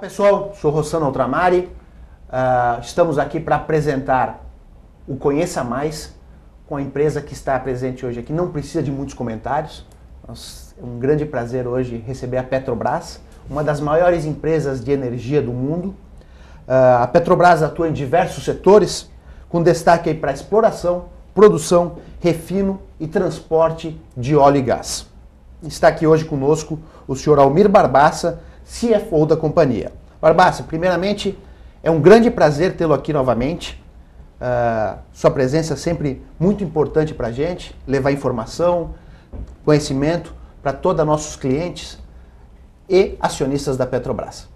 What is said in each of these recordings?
Pessoal, sou Rossano Ultramari, estamos aqui para apresentar o Conheça Mais com a empresa que está presente hoje aqui. Não precisa de muitos comentários, é um grande prazer hoje receber a Petrobras, uma das maiores empresas de energia do mundo. A Petrobras atua em diversos setores, com destaque para exploração, produção, refino e transporte de óleo e gás. Está aqui hoje conosco o senhor Almir Barbassa, CFO da companhia. Barbassa, primeiramente, é um grande prazer tê-lo aqui novamente. Sua presença é sempre muito importante para a gente, levar informação, conhecimento para todos os nossos clientes e acionistas da Petrobras.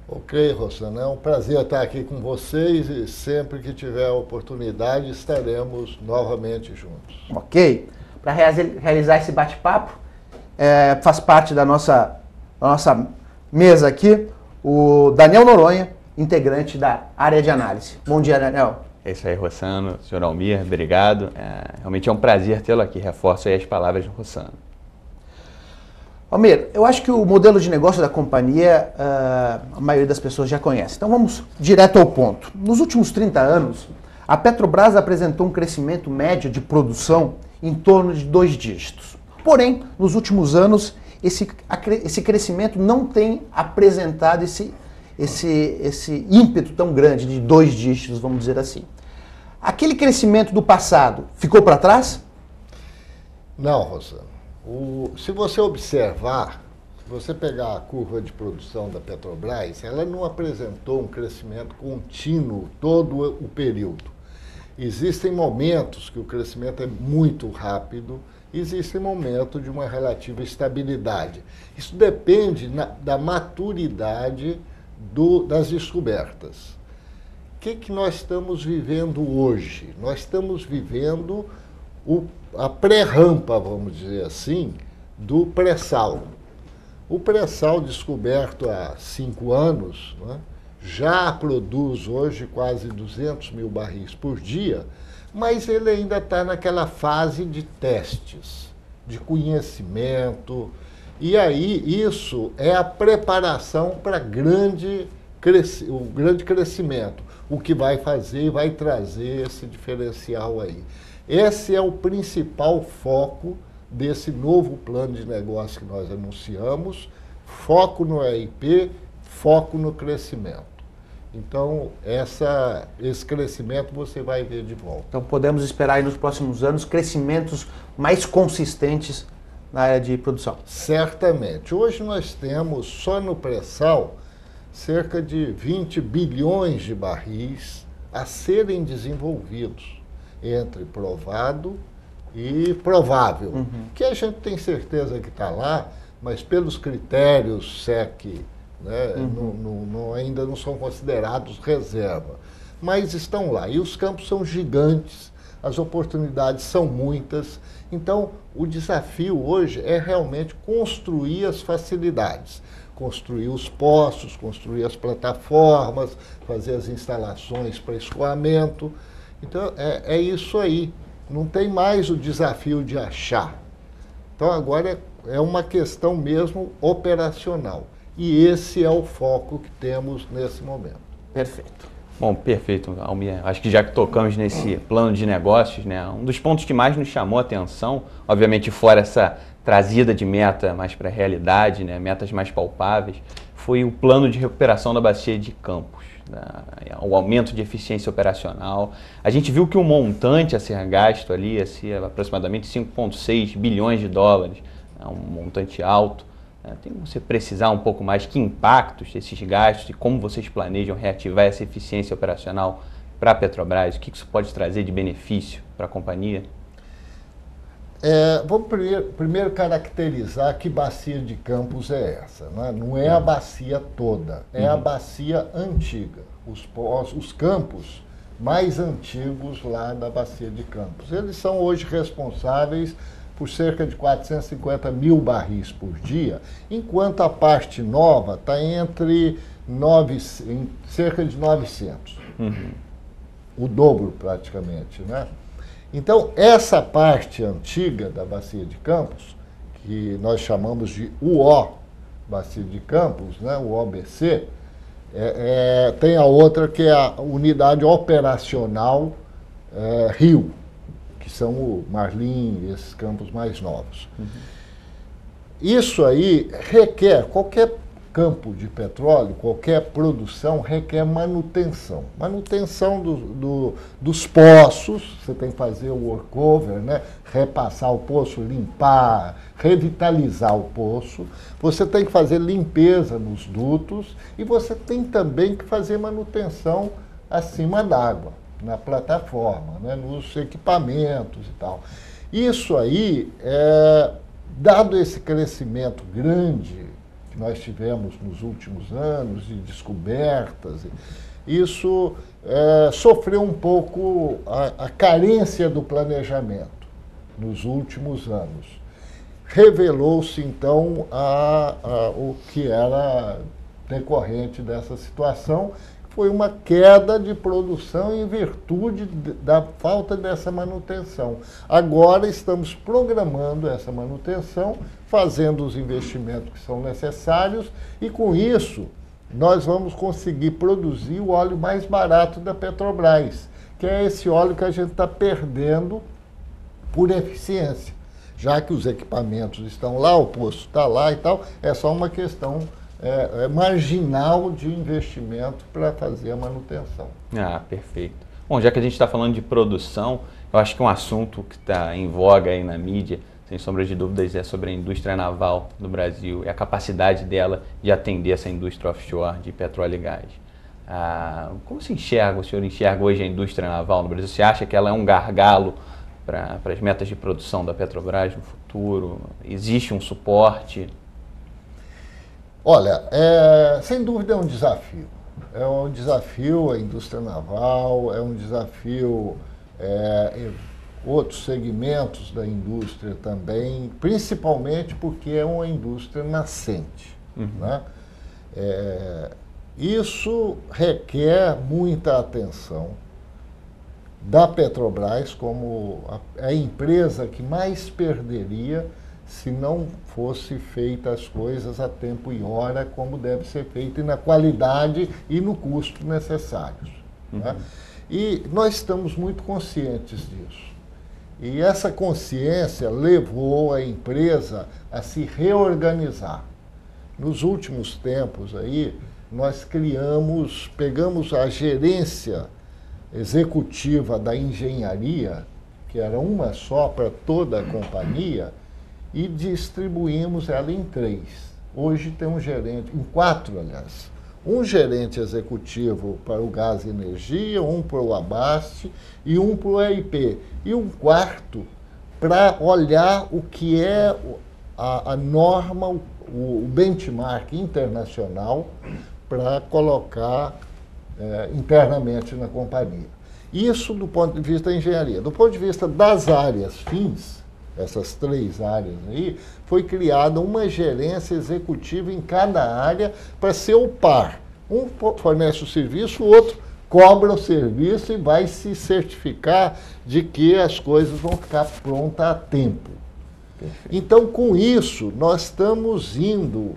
Ok, Rossano, é um prazer estar aqui com vocês e sempre que tiver a oportunidade estaremos novamente juntos. Ok. Para realizar esse bate-papo, faz parte da nossa mesa aqui o Daniel Noronha, integrante da área de análise. Bom dia, Daniel. É isso aí, Rossano. Senhor Almir, obrigado. Realmente é um prazer tê-lo aqui. Reforço aí as palavras do Rossano. Almir, eu acho que o modelo de negócio da companhia, a maioria das pessoas já conhece. Então vamos direto ao ponto. Nos últimos 30 anos, a Petrobras apresentou um crescimento médio de produção em torno de 2 dígitos. Porém, nos últimos anos, esse crescimento não tem apresentado esse ímpeto tão grande de 2 dígitos, vamos dizer assim. Aquele crescimento do passado ficou para trás? Não, Rossano. Se você observar, se você pegar a curva de produção da Petrobras, ela não apresentou um crescimento contínuo todo o período. Existem momentos que o crescimento é muito rápido, existem momentos de uma relativa estabilidade. Isso depende da maturidade das descobertas. O que nós estamos vivendo hoje? Nós estamos vivendo a pré-rampa, vamos dizer assim, do pré-sal. O pré-sal, descoberto há 5 anos, né, já produz hoje quase 200 mil barris por dia, mas ele ainda está naquela fase de testes, de conhecimento, e aí isso é a preparação para o grande crescimento, o que vai fazer e vai trazer esse diferencial aí. Esse é o principal foco desse novo plano de negócio que nós anunciamos, foco no EIP, foco no crescimento. Então, esse crescimento você vai ver de volta. Então, podemos esperar aí nos próximos anos crescimentos mais consistentes na área de produção? Certamente. Hoje nós temos, só no pré-sal, cerca de 20 bilhões de barris a serem desenvolvidos, entre provado e provável, que a gente tem certeza que está lá, mas pelos critérios SEC, né, ainda não são considerados reserva, mas estão lá. E os campos são gigantes, as oportunidades são muitas, então o desafio hoje é realmente construir as facilidades, construir os poços, construir as plataformas, fazer as instalações para escoamento. Então é isso aí, não tem mais o desafio de achar. Então agora é uma questão mesmo operacional. E esse é o foco que temos nesse momento. Perfeito. Bom, perfeito, Almir. Acho que já que tocamos nesse plano de negócios, né, um dos pontos que mais nos chamou a atenção, obviamente fora essa trazida de meta mais para a realidade, né, metas mais palpáveis, foi o plano de recuperação da bacia de Campos, né, o aumento de eficiência operacional. A gente viu que o montante a ser gasto ali ia ser aproximadamente 5,6 bilhões de dólares, um montante alto. Tem que você precisar um pouco mais que impactos desses gastos e como vocês planejam reativar essa eficiência operacional para a Petrobras, o que isso pode trazer de benefício para a companhia? Vamos primeiro caracterizar que bacia de Campos é essa. Né? Não é a bacia toda, é a bacia antiga, os campos mais antigos lá da bacia de Campos. Eles são hoje responsáveis por cerca de 450 mil barris por dia, enquanto a parte nova está entre cerca de 900. O dobro praticamente, né? Então, essa parte antiga da bacia de Campos, que nós chamamos de UO, Bacia de Campos, né, o OBC, tem a outra que é a Unidade Operacional Rio, que são o Marlim e esses campos mais novos. Isso aí requer, qualquer campo de petróleo, qualquer produção requer manutenção. Manutenção dos poços, você tem que fazer o workover, né? Repassar o poço, limpar, revitalizar o poço. Você tem que fazer limpeza nos dutos e você tem também que fazer manutenção acima d'água, na plataforma, né? Nos equipamentos e tal. Isso aí, dado esse crescimento grande que nós tivemos nos últimos anos, de descobertas, isso sofreu um pouco a carência do planejamento nos últimos anos. Revelou-se, então, o que era decorrente dessa situação, foi uma queda de produção em virtude da falta dessa manutenção. Agora estamos programando essa manutenção, fazendo os investimentos que são necessários e, com isso, nós vamos conseguir produzir o óleo mais barato da Petrobras, que é esse óleo que a gente está perdendo por eficiência. Já que os equipamentos estão lá, o posto está lá e tal, é só uma questão marginal de investimento para fazer a manutenção. Ah, perfeito. Bom, já que a gente está falando de produção, eu acho que um assunto que está em voga aí na mídia, sem sombra de dúvidas, é sobre a indústria naval do Brasil e a capacidade dela de atender essa indústria offshore de petróleo e gás. Como o senhor enxerga hoje a indústria naval no Brasil? Você acha que ela é um gargalo para as metas de produção da Petrobras no futuro? Existe um suporte? Olha, sem dúvida é um desafio. É um desafio a indústria naval, é um desafio outros segmentos da indústria também, principalmente porque é uma indústria nascente. Né? Isso requer muita atenção da Petrobras como a empresa que mais perderia se não fosse feita as coisas a tempo e hora como deve ser feita e na qualidade e no custo necessários. Né? E nós estamos muito conscientes disso. E essa consciência levou a empresa a se reorganizar. Nos últimos tempos aí, nós pegamos a gerência executiva da engenharia, que era uma só para toda a companhia, e distribuímos ela em 3. Hoje tem um gerente, em 4, aliás. Um gerente executivo para o gás e energia, um para o abaste e um para o EIP. E um quarto para olhar o que é a norma, o benchmark internacional para colocar internamente na companhia. Isso do ponto de vista da engenharia. Do ponto de vista das áreas fins, essas 3 áreas aí, foi criada uma gerência executiva em cada área para ser o par. Um fornece o serviço, o outro cobra o serviço e vai se certificar de que as coisas vão ficar prontas a tempo. Então, com isso, nós estamos indo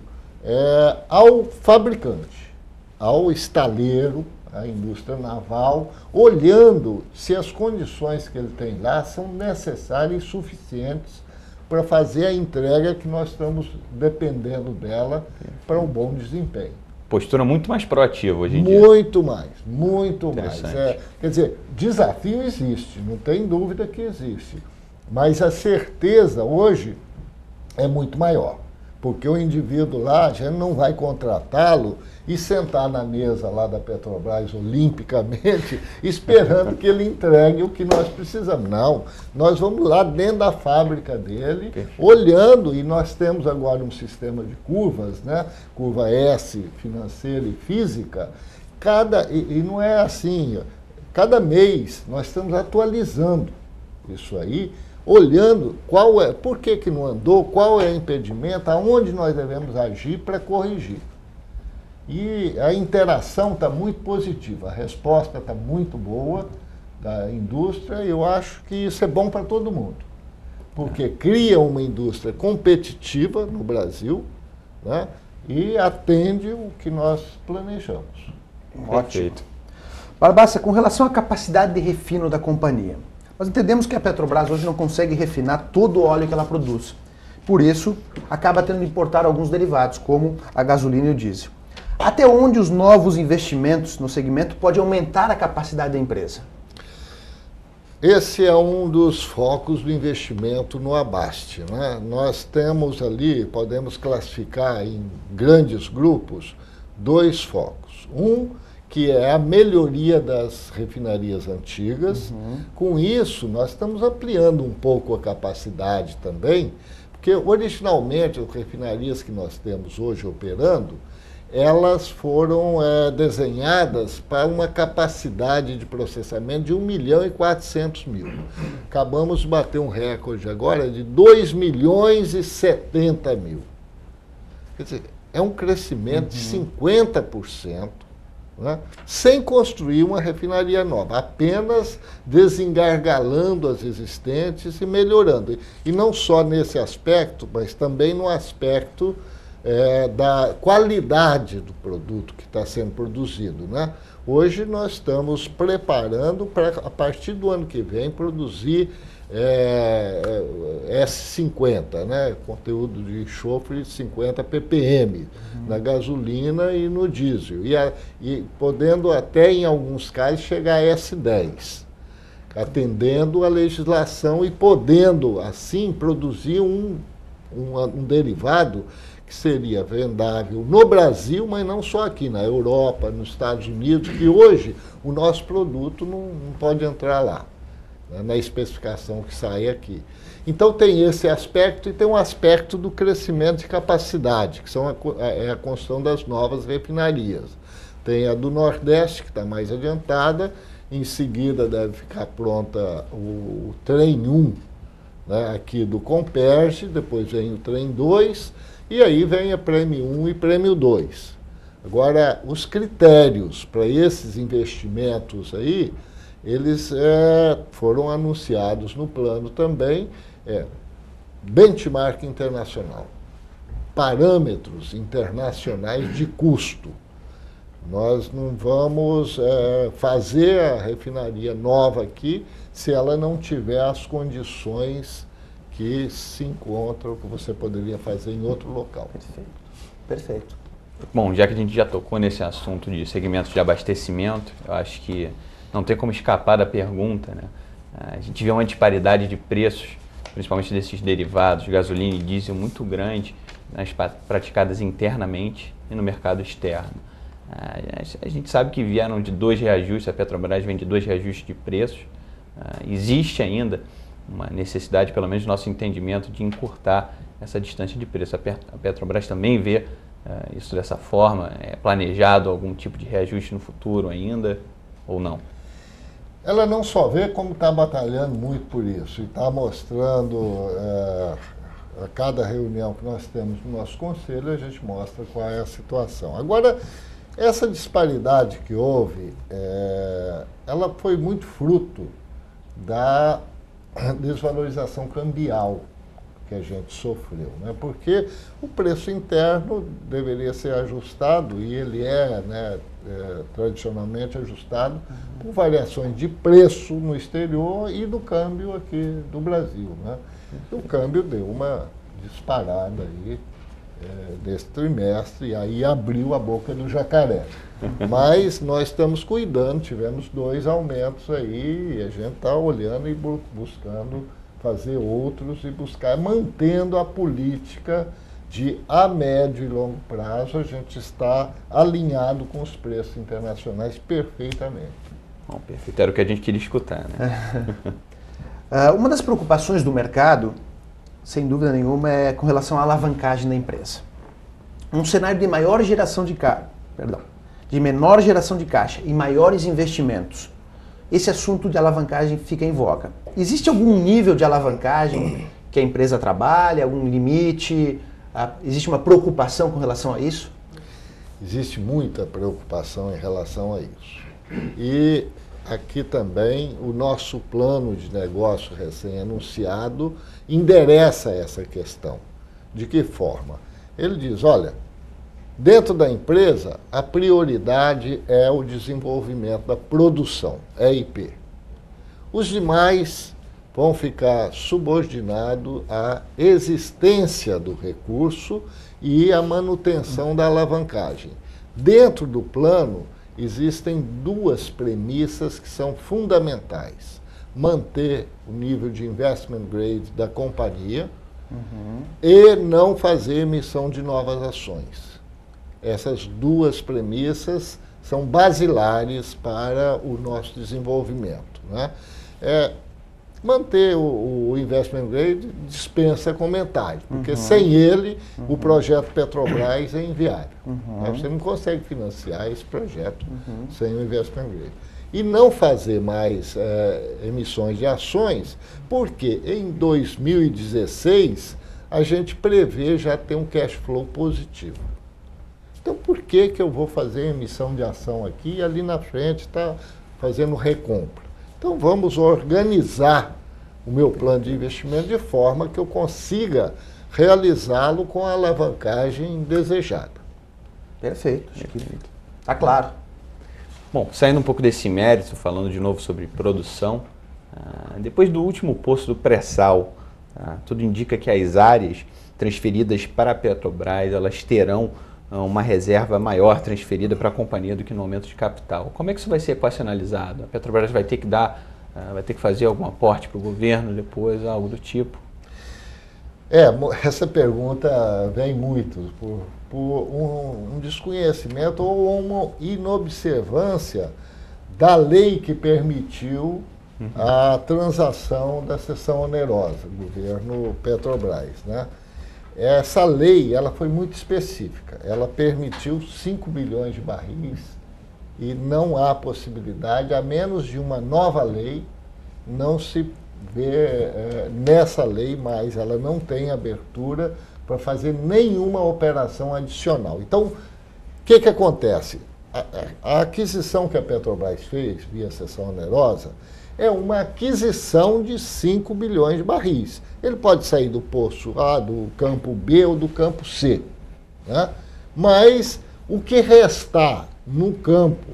ao fabricante, ao estaleiro, à indústria naval, olhando se as condições que ele tem lá são necessárias e suficientes para fazer a entrega que nós estamos dependendo dela para um bom desempenho. Postura muito mais proativa hoje em dia. Muito mais, muito mais. Quer dizer, desafio existe, não tem dúvida que existe. Mas a certeza hoje é muito maior. Porque o indivíduo lá, a gente não vai contratá-lo e sentar na mesa lá da Petrobras olimpicamente esperando que ele entregue o que nós precisamos. Não, nós vamos lá dentro da fábrica dele, olhando, e nós temos agora um sistema de curvas, né? Curva S, financeira e física, e não é assim, cada mês nós estamos atualizando isso aí, olhando por que não andou, qual é o impedimento, aonde nós devemos agir para corrigir. E a interação está muito positiva, a resposta está muito boa da indústria, e eu acho que isso é bom para todo mundo, porque cria uma indústria competitiva no Brasil, né? e atende o que nós planejamos. Perfeito. Barbaça, com relação à capacidade de refino da companhia, nós entendemos que a Petrobras hoje não consegue refinar todo o óleo que ela produz. Por isso, acaba tendo de importar alguns derivados, como a gasolina e o diesel. Até onde os novos investimentos no segmento podem aumentar a capacidade da empresa? Esse é um dos focos do investimento no abaste, né? Nós temos ali, podemos classificar em grandes grupos, 2 focos. Um, que é a melhoria das refinarias antigas. Com isso, nós estamos ampliando um pouco a capacidade também, porque originalmente as refinarias que nós temos hoje operando, elas foram desenhadas para uma capacidade de processamento de 1.400.000. Acabamos de bater um recorde agora de 2.070.000. Quer dizer, é um crescimento de 50%, né, sem construir uma refinaria nova, apenas desengargalando as existentes e melhorando. E não só nesse aspecto, mas também no aspecto da qualidade do produto que está sendo produzido, né? Hoje nós estamos preparando para, a partir do ano que vem, produzir S50, né? Conteúdo de enxofre de 50 ppm na gasolina e no diesel. E podendo até, em alguns casos, chegar a S10, atendendo a legislação e podendo, assim, produzir um derivado que seria vendável no Brasil, mas não só aqui, na Europa, nos Estados Unidos, que hoje o nosso produto não pode entrar lá, né, na especificação que sai aqui. Então tem esse aspecto e tem um aspecto do crescimento de capacidade, que são a construção das novas refinarias. Tem a do Nordeste, que está mais adiantada, em seguida deve ficar pronta o Trem 1, né, aqui do Comperge, depois vem o Trem 2, e aí vem a Prêmio 1 e Prêmio 2. Agora, os critérios para esses investimentos aí, eles foram anunciados no plano também, benchmark internacional, parâmetros internacionais de custo. Nós não vamos fazer a refinaria nova aqui se ela não tiver as condições que se encontram, que você poderia fazer em outro local. Perfeito. Perfeito. Bom, já que a gente já tocou nesse assunto de segmentos de abastecimento, eu acho que não tem como escapar da pergunta, né? A gente vê uma disparidade de preços, principalmente desses derivados, gasolina e diesel, muito grande nas praticadas internamente e no mercado externo. A gente sabe que vieram de 2 reajustes, a Petrobras vem de 2 reajustes de preços. Existe ainda uma necessidade, pelo menos no nosso entendimento, de encurtar essa distância de preço. A Petrobras também vê isso dessa forma? É planejado algum tipo de reajuste no futuro ainda ou não? Ela não só vê, como está batalhando muito por isso e está mostrando, a cada reunião que nós temos no nosso conselho, a gente mostra qual é a situação. Agora, essa disparidade que houve, ela foi muito fruto da desvalorização cambial que a gente sofreu, né? Porque o preço interno deveria ser ajustado e ele tradicionalmente ajustado por variações de preço no exterior e do câmbio aqui do Brasil, né? E o câmbio deu uma disparada aí desse trimestre e aí abriu a boca do jacaré. Mas nós estamos cuidando, tivemos 2 aumentos aí e a gente está olhando e buscando fazer outros e mantendo a política de a médio e longo prazo, a gente está alinhado com os preços internacionais perfeitamente. Bom, perfeito, era o que a gente queria escutar, né? Uma das preocupações do mercado, sem dúvida nenhuma, é com relação à alavancagem da empresa. Um cenário de menor geração de caixa e maiores investimentos, esse assunto de alavancagem fica em voga. Existe algum nível de alavancagem que a empresa trabalha, algum limite? Existe uma preocupação com relação a isso? Existe muita preocupação em relação a isso. E aqui também o nosso plano de negócio recém-anunciado endereça essa questão. De que forma? Ele diz, olha, Dentro da empresa, a prioridade é o desenvolvimento da produção, EIP. Os demais vão ficar subordinados à existência do recurso e à manutenção da alavancagem. Dentro do plano, existem duas premissas que são fundamentais. Manter o nível de investment grade da companhia e não fazer emissão de novas ações. Essas duas premissas são basilares para o nosso desenvolvimento, né? Manter o investment grade dispensa comentário, porque sem ele o projeto Petrobras é inviável. Você não consegue financiar esse projeto sem o investment grade. E não fazer mais emissões de ações, porque em 2016 a gente prevê já ter um cash flow positivo. Então por que eu vou fazer emissão de ação aqui e ali na frente está fazendo recompra? Então vamos organizar o meu plano de investimento de forma que eu consiga realizá-lo com a alavancagem desejada. Perfeito. Está claro. Bom, saindo um pouco desse mérito, falando de novo sobre produção, depois do último poço do pré-sal, tudo indica que as áreas transferidas para a Petrobras, elas terão uma reserva maior transferida para a companhia do que no aumento de capital. Como é que isso vai ser equacionalizado? A Petrobras vai ter que fazer algum aporte para o governo depois, algo do tipo? Essa pergunta vem muito por um desconhecimento ou uma inobservância da lei que permitiu a transação da cessão onerosa, governo Petrobras, né? Essa lei, ela foi muito específica. Ela permitiu 5 bilhões de barris e não há possibilidade, a menos de uma nova lei, não se vê nessa lei mais. Ela não tem abertura para fazer nenhuma operação adicional. Então, o que acontece? A aquisição que a Petrobras fez via cessão onerosa é uma aquisição de 5 bilhões de barris. Ele pode sair do poço A, do campo B ou do campo C, né? Mas o que restar no campo,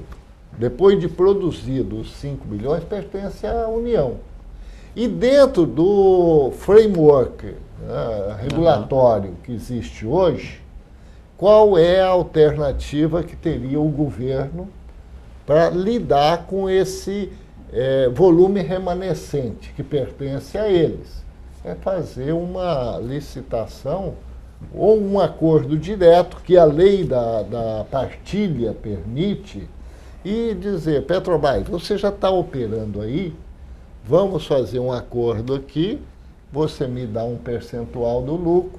depois de produzido os 5 bilhões, pertence à União. E dentro do framework regulatório que existe hoje, qual é a alternativa que teria o governo para lidar com esse volume remanescente que pertence a eles? É fazer uma licitação ou um acordo direto que a lei da partilha permite e dizer: Petrobras, você já está operando aí, vamos fazer um acordo aqui, você me dá um percentual do lucro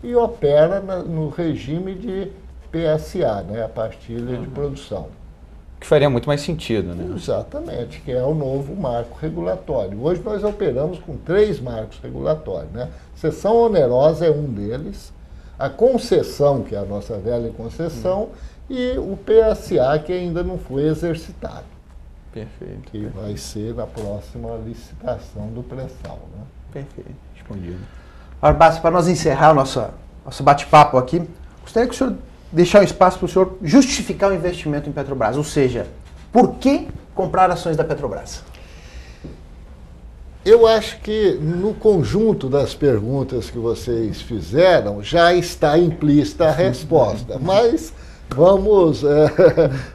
e opera no regime de PSA, né, a partilha de produção. Que faria muito mais sentido, né? Exatamente, que é o novo marco regulatório. Hoje nós operamos com 3 marcos regulatórios, né? Cessão onerosa é um deles, a concessão, que é a nossa velha concessão, e o PSA, que ainda não foi exercitado. Perfeito. Que vai ser na próxima licitação do pré-sal, né? Perfeito, respondido. Barbassi, para nós encerrar o nosso bate-papo aqui, gostaria que o senhor deixar um espaço para o senhor justificar o investimento em Petrobras, ou seja, por que comprar ações da Petrobras? Eu acho que no conjunto das perguntas que vocês fizeram já está implícita a resposta, mas vamos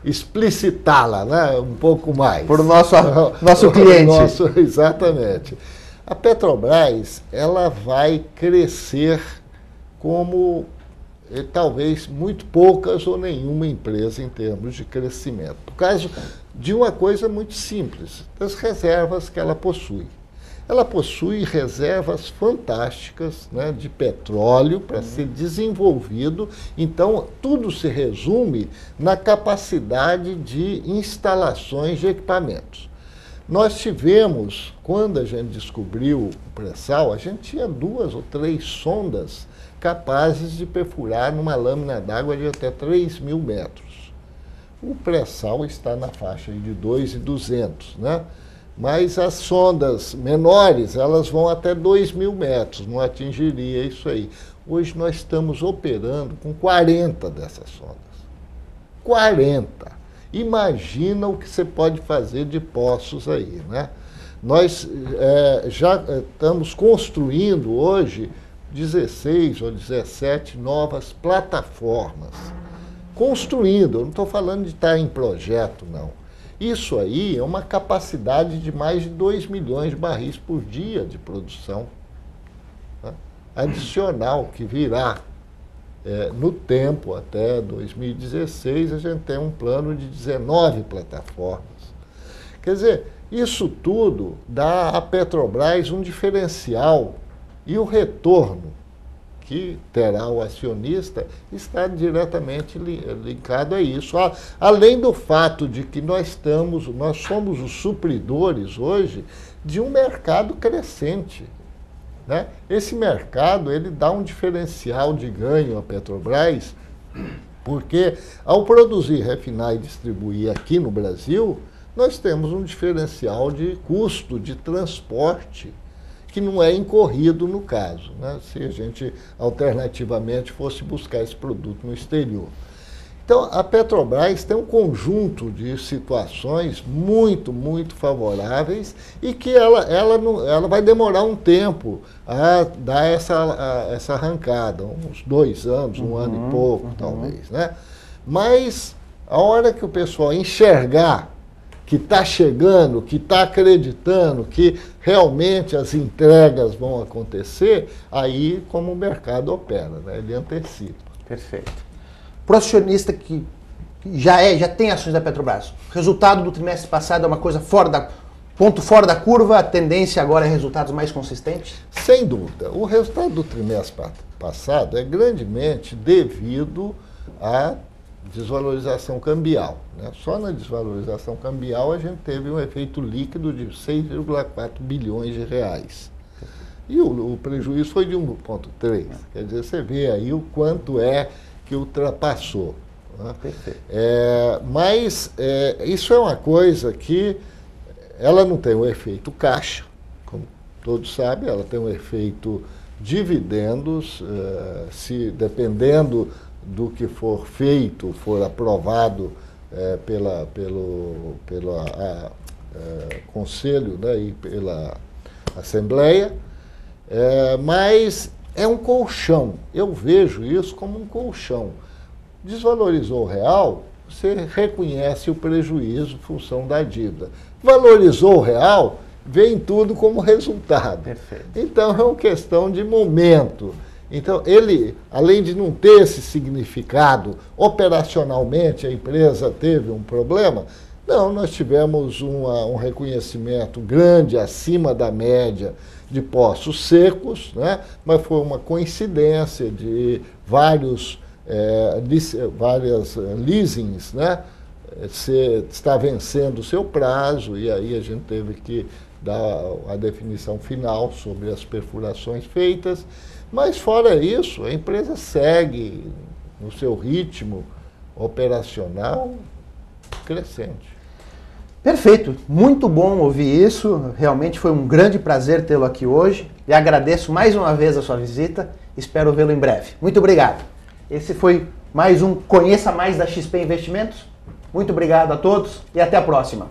explicitá-la, né, um pouco mais. Por nosso cliente. Exatamente. A Petrobras, ela vai crescer como talvez muito poucas ou nenhuma empresa em termos de crescimento, por causa de uma coisa muito simples, das reservas que ela possui. Ela possui reservas fantásticas, né, de petróleo para ser desenvolvido, então tudo se resume na capacidade de instalações de equipamentos. Nós tivemos, quando a gente descobriu o pré-sal, a gente tinha 2 ou 3 sondas capazes de perfurar numa lâmina d'água de até 3.000 metros. O pré-sal está na faixa de 2.200, né? Mas as sondas menores, elas vão até 2.000 metros, não atingiria isso aí. Hoje nós estamos operando com 40 dessas sondas. 40. Imagina o que você pode fazer de poços aí, né? Nós já estamos construindo hoje 16 ou 17 novas plataformas. Construindo, eu não estou falando de estar em projeto, não. Isso aí é uma capacidade de mais de 2 milhões de barris por dia de produção, né? Adicional, que virá no tempo, até 2016, a gente tem um plano de 19 plataformas. Quer dizer, isso tudo dá à Petrobras um diferencial e o retorno que terá o acionista está diretamente linkado a isso. Além do fato de que nós somos os supridores hoje de um mercado crescente, né? Esse mercado ele dá um diferencial de ganho à Petrobras, porque ao produzir, refinar e distribuir aqui no Brasil, nós temos um diferencial de custo de transporte que não é incorrido no caso, né? Se a gente alternativamente fosse buscar esse produto no exterior. Então, a Petrobras tem um conjunto de situações muito, muito favoráveis e que ela vai demorar um tempo a dar essa arrancada, uns 2 anos, um ano e pouco, talvez, né? Mas a hora que o pessoal enxergar que está chegando, que está acreditando que realmente as entregas vão acontecer, aí como o mercado opera, né? Ele antecipa. Perfeito. Para o acionista que já tem ações da Petrobras, o resultado do trimestre passado é uma coisa ponto fora da curva, a tendência agora é resultados mais consistentes? Sem dúvida. O resultado do trimestre passado é grandemente devido à desvalorização cambial, né? Só na desvalorização cambial a gente teve um efeito líquido de 6,4 bilhões de reais. E o prejuízo foi de 1,3. Quer dizer, você vê aí o quanto que ultrapassou, né? Mas isso é uma coisa que ela não tem o efeito caixa, como todos sabem, ela tem o efeito dividendos, se dependendo do que for feito, for aprovado pelo Conselho, né, e pela Assembleia, mas é um colchão. Eu vejo isso como um colchão. Desvalorizou o real, você reconhece o prejuízo em função da dívida. Valorizou o real, vem tudo como resultado. Perfeito. Então é uma questão de momento. Então, ele, além de não ter esse significado, operacionalmente a empresa teve um problema, não, nós tivemos um reconhecimento grande, acima da média, de poços secos, né? Mas foi uma coincidência de várias leasings, né? Você está vencendo o seu prazo, e aí a gente teve que dar a definição final sobre as perfurações feitas. Mas, fora isso, a empresa segue no seu ritmo operacional crescente. Perfeito. Muito bom ouvir isso. Realmente foi um grande prazer tê-lo aqui hoje. E agradeço mais uma vez a sua visita. Espero vê-lo em breve. Muito obrigado. Esse foi mais um Conheça Mais da XP Investimentos. Muito obrigado a todos e até a próxima.